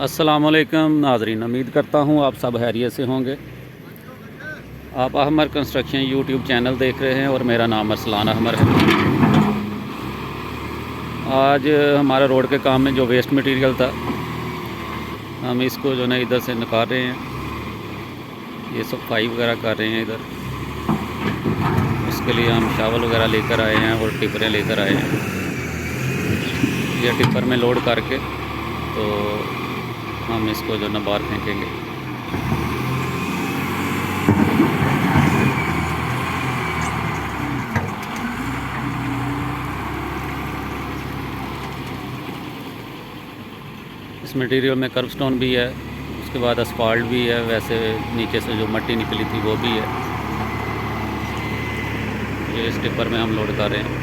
अस्सलामुअलैकुम नाज़रीन, उम्मीद करता हूँ आप सब खैरियत से होंगे। आप अहमर कंस्ट्रक्शन यूट्यूब चैनल देख रहे हैं और मेरा नाम अरसलान अहमर है। आज हमारा रोड के काम में जो वेस्ट मटेरियल था, हम इसको जो है इधर से निकाल रहे हैं। ये सफाई वगैरह कर रहे हैं इधर। उसके लिए हम शावल वगैरह लेकर आए हैं और टिपरें लेकर आए हैं। ये टिपर में लोड करके तो हम इसको जो है बाहर फेंकेंगे। इस मटेरियल में कर्व स्टोन भी है, उसके बाद असफाल्ट भी है, वैसे नीचे से जो मिट्टी निकली थी वो भी है। ये इस टिपर में हम लोड कर रहे हैं।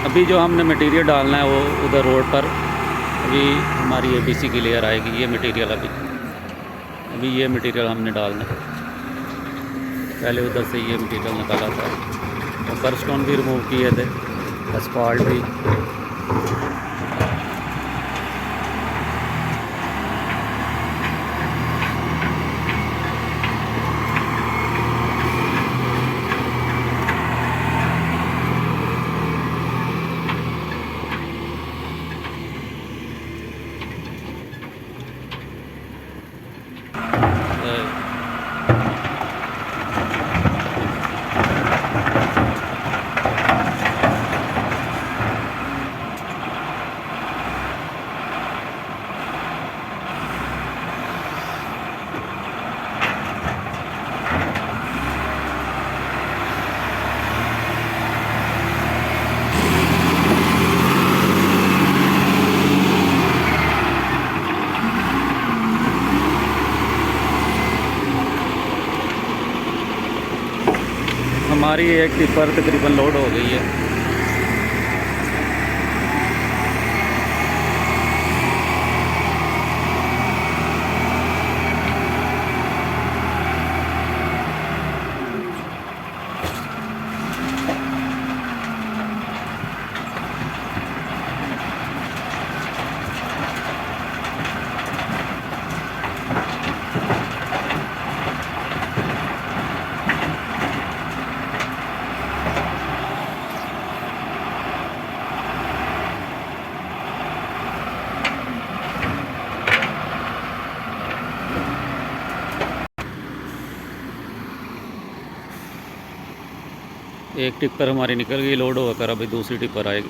अभी जो हमने मटेरियल डालना है वो उधर रोड पर, अभी हमारी एबीसी की लेयर आएगी। ये मटेरियल अभी ये मटेरियल हमने डालना है। पहले उधर से ये मटेरियल निकाला था और कर्व स्टोन भी रिमूव किए थे, असफाल्ट भी। हमारी एक टिपर तकरीबन लोड हो गई है। एक टिपर हमारी निकल गई लोड होकर, अभी दूसरी टिपर आएगी।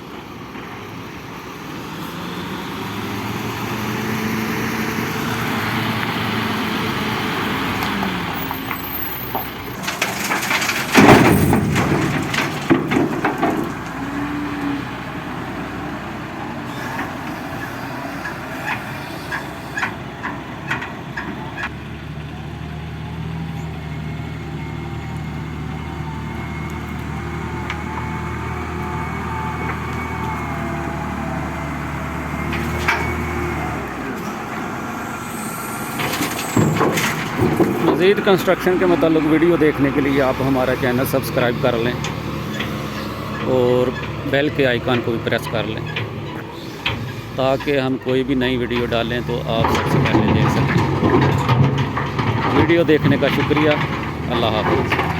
मज़ीद कंस्ट्रक्शन के मतलब वीडियो देखने के लिए आप हमारा चैनल सब्सक्राइब कर लें और बेल के आइकन को भी प्रेस कर लें, ताकि हम कोई भी नई वीडियो डालें तो आप सबसे पहले देख सकें। वीडियो देखने का शुक्रिया। अल्लाह हाफ़िज़।